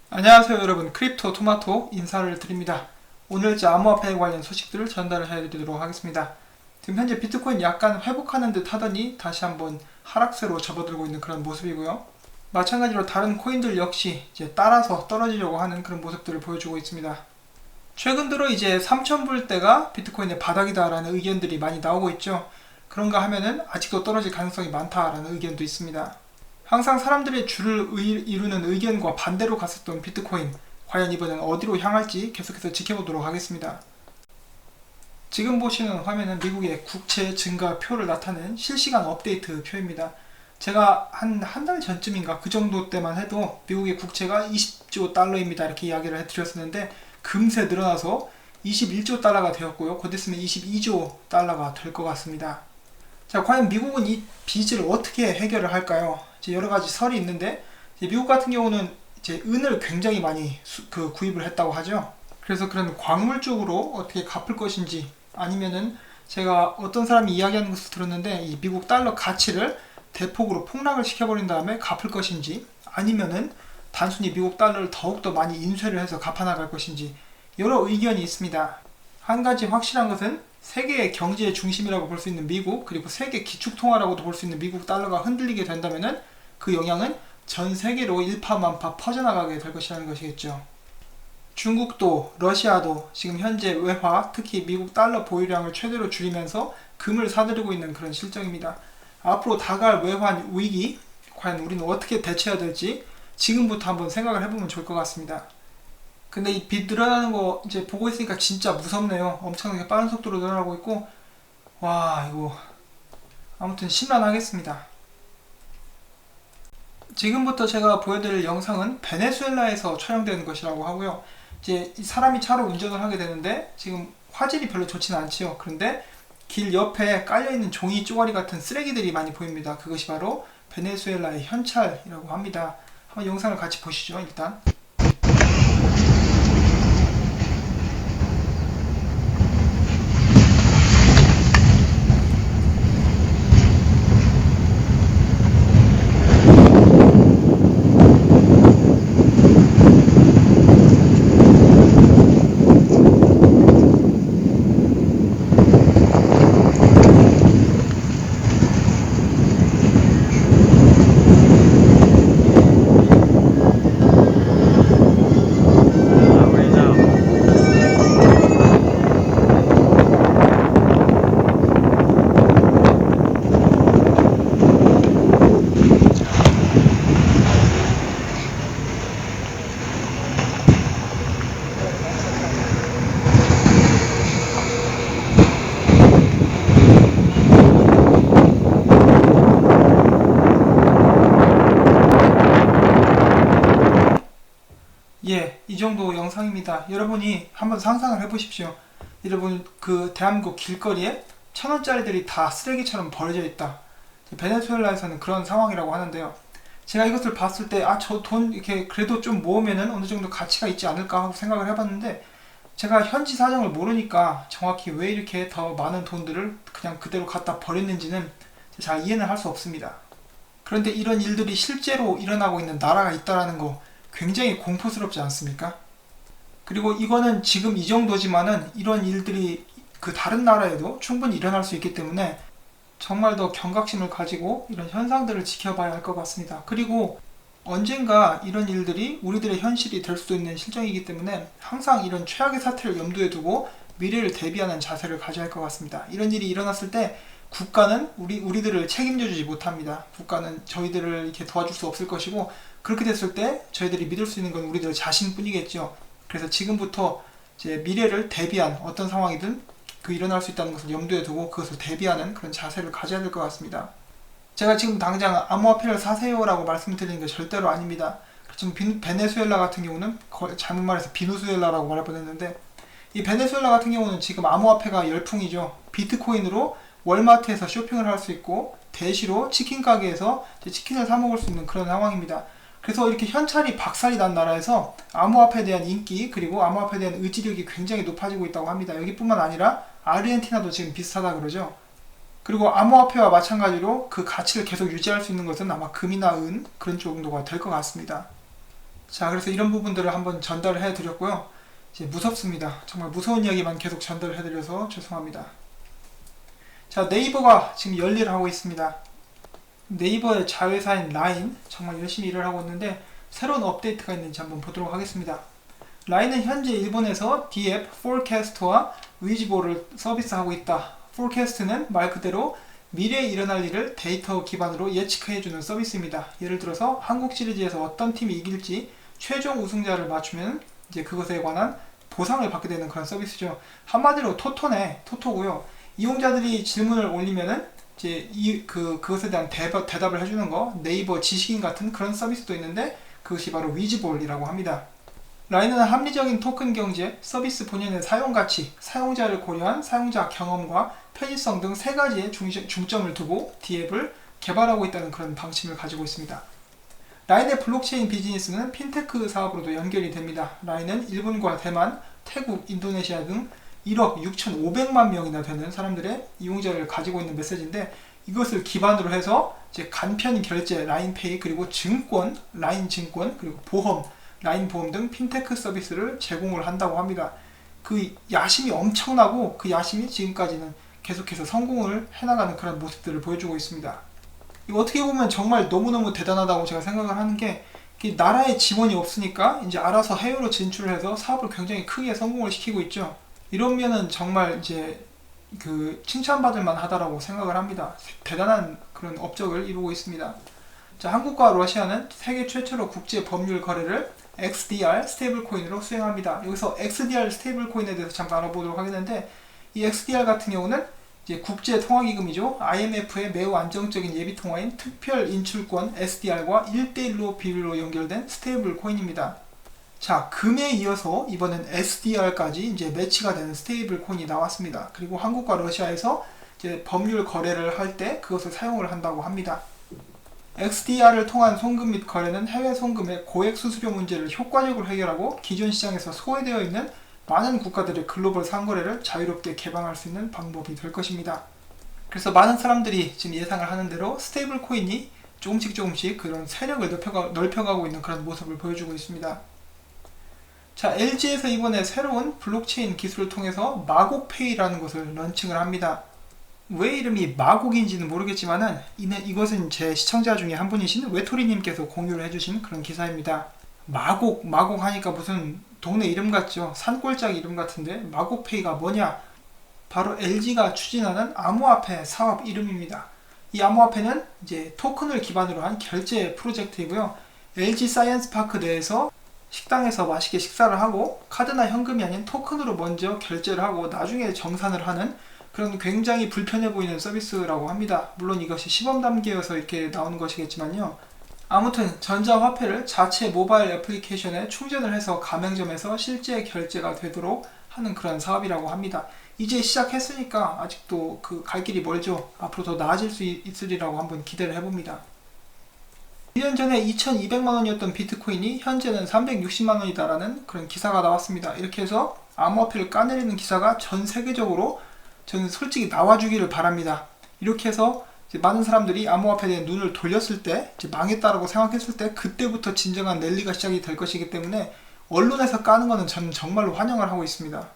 안녕하세요 여러분, 크립토 토마토 인사를 드립니다. 오늘 암호화폐 관련 소식들을 전달을 해드리도록 하겠습니다. 지금 현재 비트코인 약간 회복하는 듯 하더니 다시 한번 하락세로 접어들고 있는 그런 모습이고요. 마찬가지로 다른 코인들 역시 이제 따라서 떨어지려고 하는 그런 모습들을 보여주고 있습니다. 최근 들어 이제 3,000불대가 비트코인의 바닥이다라는 의견들이 많이 나오고 있죠. 그런가 하면은 아직도 떨어질 가능성이 많다라는 의견도 있습니다. 항상 사람들의 줄을 이루는 의견과 반대로 갔었던 비트코인, 과연 이번엔 어디로 향할지 계속해서 지켜보도록 하겠습니다. 지금 보시는 화면은 미국의 국채 증가표를 나타낸 실시간 업데이트 표입니다. 제가 한 달 전쯤인가 그 정도 때만 해도 미국의 국채가 20조 달러입니다 이렇게 이야기를 해드렸었는데, 금세 늘어나서 21조 달러가 되었고요. 곧 있으면 22조 달러가 될 것 같습니다. 자, 과연 미국은 이 빚을 어떻게 해결을 할까요? 이제 여러 가지 설이 있는데, 이제 미국 같은 경우는 이제 은을 굉장히 많이 구입을 했다고 하죠. 그래서 그런 광물 쪽으로 어떻게 갚을 것인지, 아니면은 제가 어떤 사람이 이야기하는 것을 들었는데, 이 미국 달러 가치를 대폭으로 폭락을 시켜버린 다음에 갚을 것인지, 아니면은 단순히 미국 달러를 더욱더 많이 인쇄를 해서 갚아나갈 것인지, 여러 의견이 있습니다. 한 가지 확실한 것은 세계의 경제의 중심이라고 볼 수 있는 미국, 그리고 세계 기축통화라고도 볼 수 있는 미국 달러가 흔들리게 된다면은 그 영향은 전 세계로 일파만파 퍼져나가게 될 것이라는 것이겠죠. 중국도 러시아도 지금 현재 외화, 특히 미국 달러 보유량을 최대로 줄이면서 금을 사들이고 있는 그런 실정입니다. 앞으로 다가올 외환 위기, 과연 우리는 어떻게 대처해야 될지 지금부터 한번 생각을 해보면 좋을 것 같습니다. 근데 이 빚 늘어나는 거 이제 보고 있으니까 진짜 무섭네요. 엄청나게 빠른 속도로 늘어나고 있고, 와, 이거 아무튼 심란하겠습니다. 지금부터 제가 보여드릴 영상은 베네수엘라에서 촬영되는 것이라고 하고요. 이제 이 사람이 차로 운전을 하게 되는데 지금 화질이 별로 좋지는 않지요. 그런데 길 옆에 깔려있는 종이 쪼가리 같은 쓰레기들이 많이 보입니다. 그것이 바로 베네수엘라의 현찰이라고 합니다. 한번 영상을 같이 보시죠. 일단 이 정도 영상입니다. 여러분이 한번 상상을 해보십시오. 여러분, 그 대한민국 길거리에 1,000원짜리들이 다 쓰레기처럼 버려져 있다. 베네수엘라에서는 그런 상황이라고 하는데요. 제가 이것을 봤을 때, 저 돈 이렇게 그래도 좀 모으면은 어느 정도 가치가 있지 않을까 하고 생각을 해봤는데, 제가 현지 사정을 모르니까 정확히 왜 이렇게 더 많은 돈들을 그냥 그대로 갖다 버렸는지는 잘 이해는 할 수 없습니다. 그런데 이런 일들이 실제로 일어나고 있는 나라가 있다라는 거 굉장히 공포스럽지 않습니까? 그리고 이거는 지금 이 정도지만은 이런 일들이 그 다른 나라에도 충분히 일어날 수 있기 때문에 정말 더 경각심을 가지고 이런 현상들을 지켜봐야 할 것 같습니다. 그리고 언젠가 이런 일들이 우리들의 현실이 될 수도 있는 실정이기 때문에 항상 이런 최악의 사태를 염두에 두고 미래를 대비하는 자세를 가져야 할 것 같습니다. 이런 일이 일어났을 때 국가는 우리들을 책임져주지 못합니다. 국가는 저희들을 이렇게 도와줄 수 없을 것이고, 그렇게 됐을 때 저희들이 믿을 수 있는 건 우리들 자신뿐이겠죠. 그래서 지금부터 이제 미래를 대비한 어떤 상황이든 일어날 수 있다는 것을 염두에 두고 그것을 대비하는 그런 자세를 가져야 될 것 같습니다. 제가 지금 당장 암호화폐를 사세요라고 말씀드리는 게 절대로 아닙니다. 지금 베네수엘라 같은 경우는 잘못 말해서 비누수엘라라고 말할 뻔했는데, 이 베네수엘라 같은 경우는 지금 암호화폐가 열풍이죠. 비트코인으로 월마트에서 쇼핑을 할 수 있고 대시로 치킨 가게에서 치킨을 사 먹을 수 있는 그런 상황입니다. 그래서 이렇게 현찰이 박살이 난 나라에서 암호화폐에 대한 인기, 그리고 암호화폐에 대한 의지력이 굉장히 높아지고 있다고 합니다. 여기뿐만 아니라 아르헨티나도 지금 비슷하다 그러죠. 그리고 암호화폐와 마찬가지로 그 가치를 계속 유지할 수 있는 것은 아마 금이나 은, 그런 정도가 될 것 같습니다. 자, 그래서 이런 부분들을 한번 전달을 해드렸고요. 이제 무섭습니다. 정말 무서운 이야기만 계속 전달을 해드려서 죄송합니다. 자, 네이버가 지금 열일을 하고 있습니다. 네이버의 자회사인 라인 정말 열심히 일을 하고 있는데 새로운 업데이트가 있는지 한번 보도록 하겠습니다. 라인은 현재 일본에서 DF, 포캐스트와 위즈볼을 서비스하고 있다. 포캐스트는 말 그대로 미래에 일어날 일을 데이터 기반으로 예측해주는 서비스입니다. 예를 들어서 한국 시리즈에서 어떤 팀이 이길지 최종 우승자를 맞추면 이제 그것에 관한 보상을 받게 되는 그런 서비스죠. 한마디로 토토고요. 이용자들이 질문을 올리면은 이제 그것에 대한 대답을 해주는 거, 네이버 지식인 같은 그런 서비스도 있는데 그것이 바로 위즈볼이라고 합니다. 라인은 합리적인 토큰 경제, 서비스 본연의 사용 가치, 사용자를 고려한 사용자 경험과 편의성 등 세 가지에 중점을 두고 D앱을 개발하고 있다는 그런 방침을 가지고 있습니다. 라인의 블록체인 비즈니스는 핀테크 사업으로도 연결이 됩니다. 라인은 일본과 대만, 태국, 인도네시아 등 1억 6,500만 명이나 되는 사람들의 이용자를 가지고 있는 메시지인데 이것을 기반으로 해서 이제 간편 결제, 라인페이, 그리고 증권, 라인 증권, 그리고 보험, 라인 보험 등 핀테크 서비스를 제공을 한다고 합니다. 그 야심이 엄청나고 그 야심이 지금까지는 계속해서 성공을 해나가는 그런 모습들을 보여주고 있습니다. 이거 어떻게 보면 정말 너무너무 대단하다고 제가 생각을 하는 게 나라의 지원이 없으니까 이제 알아서 해외로 진출을 해서 사업을 굉장히 크게 성공을 시키고 있죠. 이러면은 정말 이제 칭찬받을 만하다라고 생각을 합니다. 대단한 그런 업적을 이루고 있습니다. 자, 한국과 러시아는 세계 최초로 국제 법률 거래를 XDR 스테이블 코인으로 수행합니다. 여기서 XDR 스테이블 코인에 대해서 잠깐 알아보도록 하겠는데 이 XDR 같은 경우는 이제 국제 통화기금이죠. IMF의 매우 안정적인 예비 통화인 특별 인출권 SDR과 1대1로 비율로 연결된 스테이블 코인입니다. 자, 금에 이어서 이번엔 SDR까지 이제 매치가 되는 스테이블 코인이 나왔습니다. 그리고 한국과 러시아에서 이제 법률 거래를 할 때 그것을 사용을 한다고 합니다. XDR을 통한 송금 및 거래는 해외 송금의 고액 수수료 문제를 효과적으로 해결하고 기존 시장에서 소외되어 있는 많은 국가들의 글로벌 상거래를 자유롭게 개방할 수 있는 방법이 될 것입니다. 그래서 많은 사람들이 지금 예상을 하는 대로 스테이블 코인이 조금씩 그런 세력을 넓혀가고 있는 그런 모습을 보여주고 있습니다. 자, LG에서 이번에 새로운 블록체인 기술을 통해서 마곡페이라는 것을 런칭을 합니다. 왜 이름이 마곡인지는 모르겠지만은 이것은 제 시청자 중에 한 분이신 외토리님께서 공유를 해주신 그런 기사입니다. 마곡 하니까 무슨 동네 이름 같죠? 산골짜기 이름 같은데 마곡페이가 뭐냐? 바로 LG가 추진하는 암호화폐 사업 이름입니다. 이 암호화폐는 이제 토큰을 기반으로 한 결제 프로젝트이고요. LG 사이언스파크 내에서 식당에서 맛있게 식사를 하고 카드나 현금이 아닌 토큰으로 먼저 결제를 하고 나중에 정산을 하는 그런 굉장히 불편해 보이는 서비스라고 합니다. 물론 이것이 시범 단계여서 이렇게 나오는 것이겠지만요. 아무튼 전자화폐를 자체 모바일 애플리케이션에 충전을 해서 가맹점에서 실제 결제가 되도록 하는 그런 사업이라고 합니다. 이제 시작했으니까 아직도 갈 길이 멀죠. 앞으로 더 나아질 수 있으리라고 한번 기대를 해봅니다. 1년 전에 2200만원이었던 비트코인이 현재는 360만원이다라는 그런 기사가 나왔습니다. 이렇게 해서 암호화폐를 까내리는 기사가 전 세계적으로 저는 솔직히 나와주기를 바랍니다. 이렇게 해서 이제 많은 사람들이 암호화폐에 대해 눈을 돌렸을 때 이제 망했다라고 생각했을 때 그때부터 진정한 랠리가 시작이 될 것이기 때문에 언론에서 까는 거는 저는 정말로 환영을 하고 있습니다.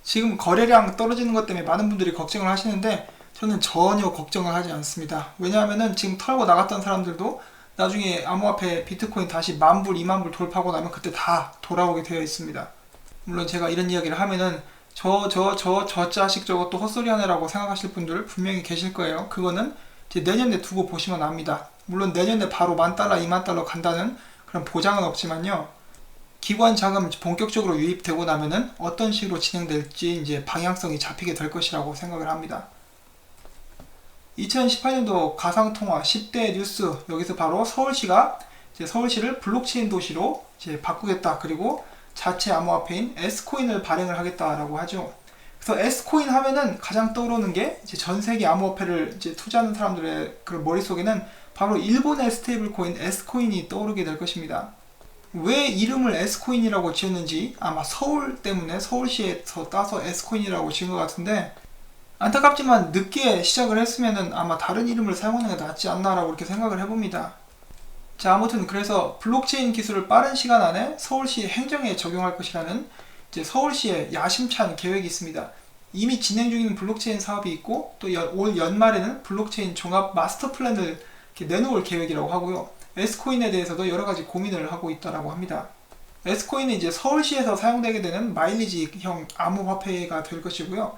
지금 거래량 떨어지는 것 때문에 많은 분들이 걱정을 하시는데 저는 전혀 걱정을 하지 않습니다. 왜냐하면은 지금 털고 나갔던 사람들도 나중에 암호화폐 비트코인 다시 10,000불, 20,000불 돌파하고 나면 그때 다 돌아오게 되어 있습니다. 물론 제가 이런 이야기를 하면은 저 자식 저거 또 헛소리 하네라고 생각하실 분들 분명히 계실 거예요. 그거는 이제 내년에 두고 보시면 압니다. 물론 내년에 바로 $10,000, $20,000 간다는 그런 보장은 없지만요. 기관 자금 본격적으로 유입되고 나면은 어떤 식으로 진행될지 이제 방향성이 잡히게 될 것이라고 생각을 합니다. 2018년도 가상통화 10대 뉴스, 여기서 바로 서울시가 이제 서울시를 블록체인 도시로 이제 바꾸겠다. 그리고 자체 암호화폐인 S코인을 발행을 하겠다라고 하죠. 그래서 S코인 하면은 가장 떠오르는 게 이제 전 세계 암호화폐를 이제 투자하는 사람들의 그 머릿속에는 바로 일본의 스테이블 코인 S코인이 떠오르게 될 것입니다. 왜 이름을 S코인이라고 지었는지 아마 서울 때문에 서울시에서 따서 S코인이라고 지은 것 같은데 안타깝지만 늦게 시작을 했으면은 아마 다른 이름을 사용하는 게 낫지 않나라고 이렇게 생각을 해봅니다. 자, 아무튼 그래서 블록체인 기술을 빠른 시간 안에 서울시 행정에 적용할 것이라는 이제 서울시의 야심찬 계획이 있습니다. 이미 진행 중인 블록체인 사업이 있고 또 올 연말에는 블록체인 종합 마스터 플랜을 내놓을 계획이라고 하고요. S코인에 대해서도 여러 가지 고민을 하고 있다고 합니다. S코인은 이제 서울시에서 사용되게 되는 마일리지형 암호화폐가 될 것이고요.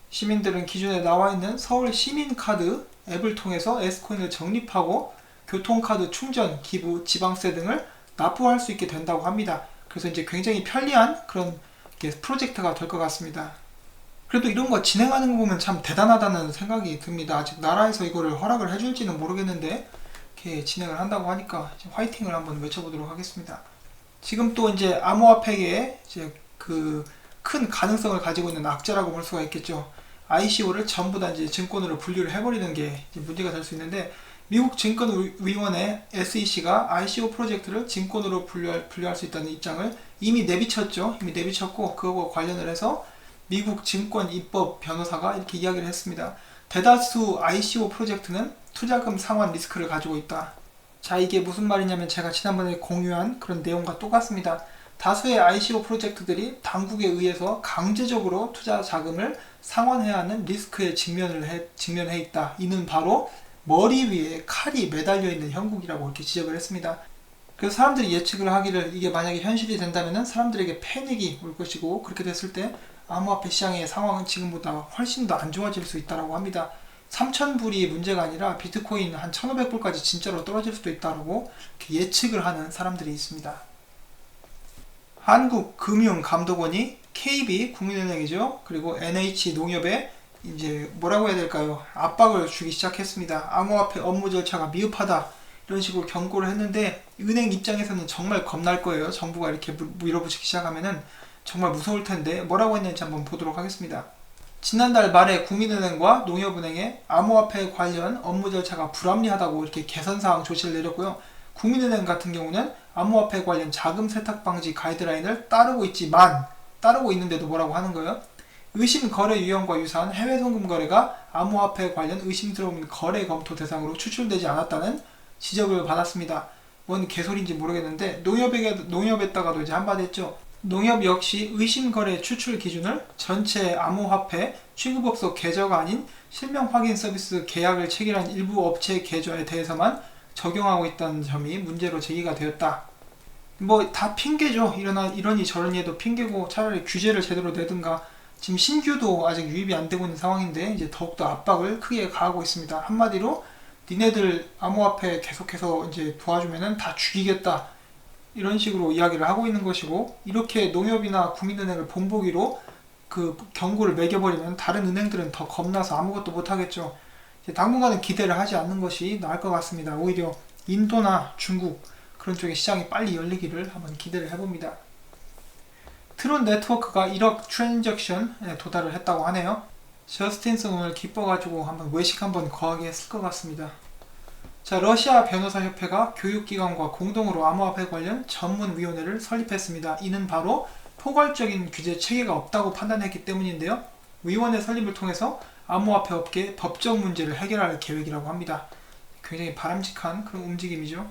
시민들은 기존에 나와 있는 서울 시민카드 앱을 통해서 S코인을 적립하고 교통카드 충전, 기부, 지방세 등을 납부할 수 있게 된다고 합니다. 그래서 이제 굉장히 편리한 그런 프로젝트가 될 것 같습니다. 그래도 이런 거 진행하는 거 보면 참 대단하다는 생각이 듭니다. 아직 나라에서 이거를 허락을 해줄지는 모르겠는데 이렇게 진행을 한다고 하니까 화이팅을 한번 외쳐보도록 하겠습니다. 지금 또 이제 암호화폐에 이제 그 큰 가능성을 가지고 있는 악재라고 볼 수가 있겠죠. ICO를 전부 다 이제 증권으로 분류를 해버리는 게 이제 문제가 될 수 있는데, 미국 증권위원회 SEC가 ICO 프로젝트를 증권으로 분류할 수 있다는 입장을 이미 내비쳤죠. 이미 내비쳤고 그거와 관련을 해서 미국 증권 입법 변호사가 이렇게 이야기를 했습니다. 대다수 ICO 프로젝트는 투자금 상환 리스크를 가지고 있다. 자, 이게 무슨 말이냐면 제가 지난번에 공유한 그런 내용과 똑같습니다. 다수의 ICO 프로젝트들이 당국에 의해서 강제적으로 투자 자금을 상환해야 하는 리스크에 직면해 있다. 이는 바로 머리 위에 칼이 매달려 있는 형국이라고 이렇게 지적을 했습니다. 그래서 사람들이 예측을 하기를 이게 만약에 현실이 된다면 사람들에게 패닉이 올 것이고, 그렇게 됐을 때 암호화폐 시장의 상황은 지금보다 훨씬 더 안 좋아질 수 있다고 합니다. 3,000불이 문제가 아니라 비트코인 한 1,500불까지 진짜로 떨어질 수도 있다고 예측을 하는 사람들이 있습니다. 한국금융감독원이 KB 국민은행이죠. 그리고 NH농협에 이제 뭐라고 해야 될까요? 압박을 주기 시작했습니다. 암호화폐 업무 절차가 미흡하다, 이런 식으로 경고를 했는데, 은행 입장에서는 정말 겁날 거예요. 정부가 이렇게 밀어붙이기 시작하면은 정말 무서울 텐데 뭐라고 했는지 한번 보도록 하겠습니다. 지난달 말에 국민은행과 농협은행에 암호화폐 관련 업무 절차가 불합리하다고 이렇게 개선사항 조치를 내렸고요. 국민은행 같은 경우는 암호화폐 관련 자금 세탁 방지 가이드라인을 따르고 있는데도 뭐라고 하는 거예요? 의심 거래 유형과 유사한 해외 송금 거래가 암호화폐 관련 의심스러운 거래 검토 대상으로 추출되지 않았다는 지적을 받았습니다. 뭔 개소리인지 모르겠는데, 농협에다가도 이제 한마디 했죠. 농협 역시 의심 거래 추출 기준을 전체 암호화폐 취급업소 계좌가 아닌 실명 확인 서비스 계약을 체결한 일부 업체 계좌에 대해서만 적용하고 있다는 점이 문제로 제기가 되었다. 뭐 다 핑계죠. 이러니 저러니 해도 핑계고, 차라리 규제를 제대로 내든가. 지금 신규도 아직 유입이 안 되고 있는 상황인데 이제 더욱더 압박을 크게 가하고 있습니다. 한마디로 니네들 암호화폐 계속해서 이제 도와주면은 다 죽이겠다, 이런 식으로 이야기를 하고 있는 것이고, 이렇게 농협이나 국민은행을 본보기로 그 경고를 매겨버리면 다른 은행들은 더 겁나서 아무것도 못하겠죠. 당분간은 기대를 하지 않는 것이 나을 것 같습니다. 오히려 인도나 중국 그런 쪽의 시장이 빨리 열리기를 한번 기대를 해봅니다. 트론 네트워크가 1억 트랜잭션에 도달을 했다고 하네요. 저스틴슨 오늘 기뻐가지고 한번 외식 한번 거하게 했을 것 같습니다. 자, 러시아 변호사협회가 교육기관과 공동으로 암호화폐 관련 전문위원회를 설립했습니다. 이는 바로 포괄적인 규제 체계가 없다고 판단했기 때문인데요. 위원회 설립을 통해서 암호화폐 업계의 법적 문제를 해결할 계획이라고 합니다. 굉장히 바람직한 그런 움직임이죠.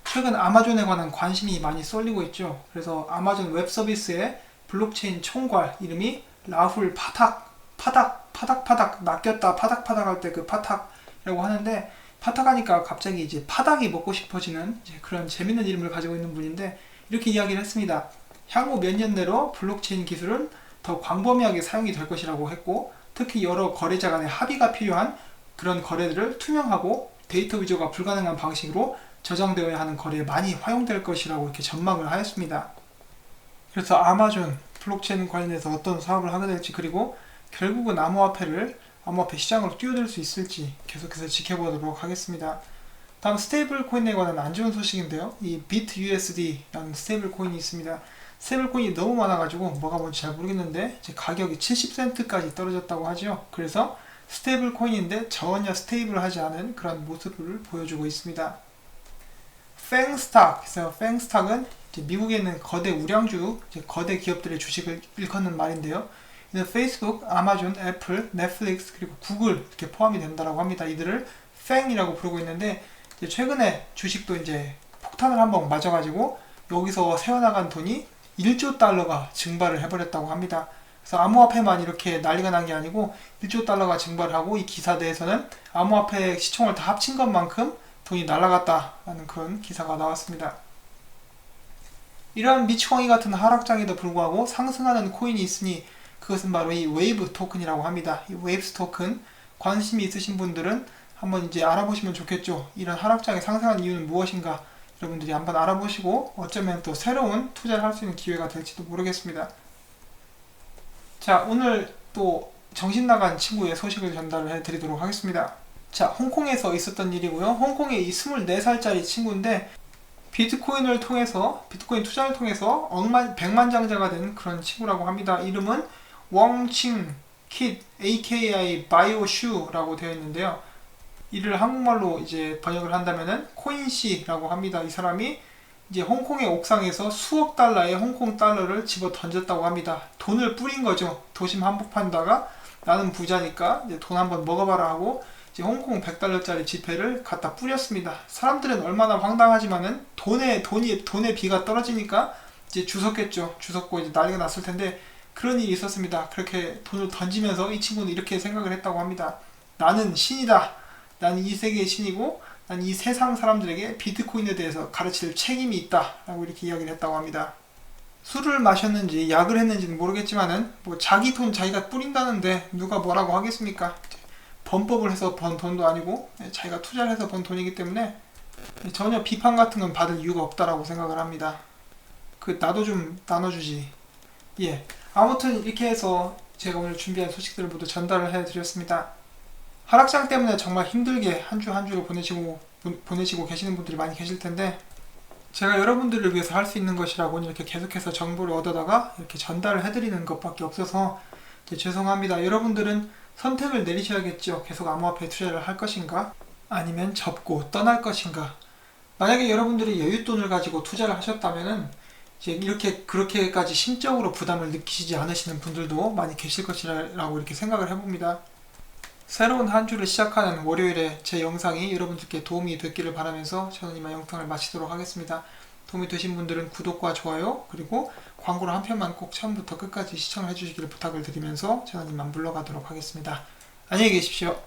최근 아마존에 관한 관심이 많이 쏠리고 있죠. 그래서 아마존 웹 서비스의 블록체인 총괄 이름이 라훌 파닥 낚였다 파닥 할 때 그 파닥이라고 하는데, 파닥하니까 갑자기 이제 파닥이 먹고 싶어지는 이제 그런 재밌는 이름을 가지고 있는 분인데, 이렇게 이야기를 했습니다. 향후 몇 년 내로 블록체인 기술은 더 광범위하게 사용이 될 것이라고 했고, 특히 여러 거래자 간의 합의가 필요한 그런 거래들을 투명하고 데이터 위조가 불가능한 방식으로 저장되어야 하는 거래에 많이 활용될 것이라고 이렇게 전망을 하였습니다. 그래서 아마존 블록체인 관련해서 어떤 사업을 하게 될지, 그리고 결국은 암호화폐 시장으로 뛰어들 수 있을지 계속해서 지켜보도록 하겠습니다. 다음 스테이블 코인에 관한 안 좋은 소식인데요. 이 BitUSD라는 스테이블 코인이 있습니다. 스테이블 코인이 너무 많아가지고 뭐가 뭔지 잘 모르겠는데 이제 가격이 70센트까지 떨어졌다고 하죠. 그래서 스테이블 코인인데 전혀 스테이블하지 않은 그런 모습을 보여주고 있습니다. 팽스탁, 그래서 팽스탁은 미국에 있는 거대 우량주, 거대 기업들의 주식을 일컫는 말인데요. 이는 페이스북, 아마존, 애플, 넷플릭스, 그리고 구글 이렇게 포함이 된다고 합니다. 이들을 팽이라고 부르고 있는데, 최근에 주식도 이제 폭탄을 한번 맞아가지고 여기서 새어나간 돈이 1조 달러가 증발을 해버렸다고 합니다. 그래서 암호화폐만 이렇게 난리가 난 게 아니고 1조 달러가 증발을 하고 이 기사 내에서는 암호화폐 시총을 다 합친 것만큼 돈이 날아갔다라는 그런 기사가 나왔습니다. 이러한 미치광이 같은 하락장에도 불구하고 상승하는 코인이 있으니 그것은 바로 이 웨이브 토큰이라고 합니다. 이 웨이브스 토큰 관심이 있으신 분들은 한번 이제 알아보시면 좋겠죠. 이런 하락장에 상승한 이유는 무엇인가 여러분들이 한번 알아보시고 어쩌면 또 새로운 투자를 할 수 있는 기회가 될지도 모르겠습니다. 자, 오늘 또 정신 나간 친구의 소식을 전달을 해드리도록 하겠습니다. 자, 홍콩에서 있었던 일이고요. 홍콩의 이 24살짜리 친구인데 비트코인 투자를 통해서 100만장자가 된 그런 친구라고 합니다. 이름은 웡칭 킷 aka 바이오슈라고 되어 있는데요. 이를 한국말로 이제 번역을 한다면은 코인씨라고 합니다. 이 사람이 이제 홍콩의 옥상에서 수억 달러의 홍콩 달러를 집어 던졌다고 합니다. 돈을 뿌린 거죠. 도심 한복판다가 나는 부자니까 이제 돈 한번 먹어봐라 하고 이제 홍콩 100달러짜리 지폐를 갖다 뿌렸습니다. 사람들은 얼마나 황당하지만은 돈의 비가 떨어지니까 이제 주웠겠죠. 주웠고 이제 난리가 났을 텐데 그런 일이 있었습니다. 그렇게 돈을 던지면서 이 친구는 이렇게 생각을 했다고 합니다. 나는 신이다. 나는 이 세계의 신이고 난 이 세상 사람들에게 비트코인에 대해서 가르칠 책임이 있다 라고 이렇게 이야기를 했다고 합니다. 술을 마셨는지 약을 했는지는 모르겠지만은 뭐 자기 돈 자기가 뿌린다는데 누가 뭐라고 하겠습니까? 범법을 해서 번 돈도 아니고 자기가 투자를 해서 번 돈이기 때문에 전혀 비판 같은 건 받을 이유가 없다라고 생각을 합니다. 나도 좀 나눠주지. 예. 아무튼 이렇게 해서 제가 오늘 준비한 소식들을 모두 전달을 해드렸습니다. 하락장 때문에 정말 힘들게 한 주 한 주를 보내시고 계시는 분들이 많이 계실 텐데 제가 여러분들을 위해서 할 수 있는 것이라고 이렇게 계속해서 정보를 얻어다가 이렇게 전달을 해드리는 것밖에 없어서 죄송합니다. 여러분들은 선택을 내리셔야겠죠. 계속 암호화폐 투자를 할 것인가 아니면 접고 떠날 것인가. 만약에 여러분들이 여윳돈을 가지고 투자를 하셨다면은 이제 그렇게까지 심적으로 부담을 느끼시지 않으시는 분들도 많이 계실 것이라고 이렇게 생각을 해봅니다. 새로운 한 주를 시작하는 월요일에 제 영상이 여러분들께 도움이 됐기를 바라면서 저는 이만 영상을 마치도록 하겠습니다. 도움이 되신 분들은 구독과 좋아요 그리고 광고를 한 편만 꼭 처음부터 끝까지 시청을 해주시기를 부탁을 드리면서 저는 이만 물러가도록 하겠습니다. 안녕히 계십시오.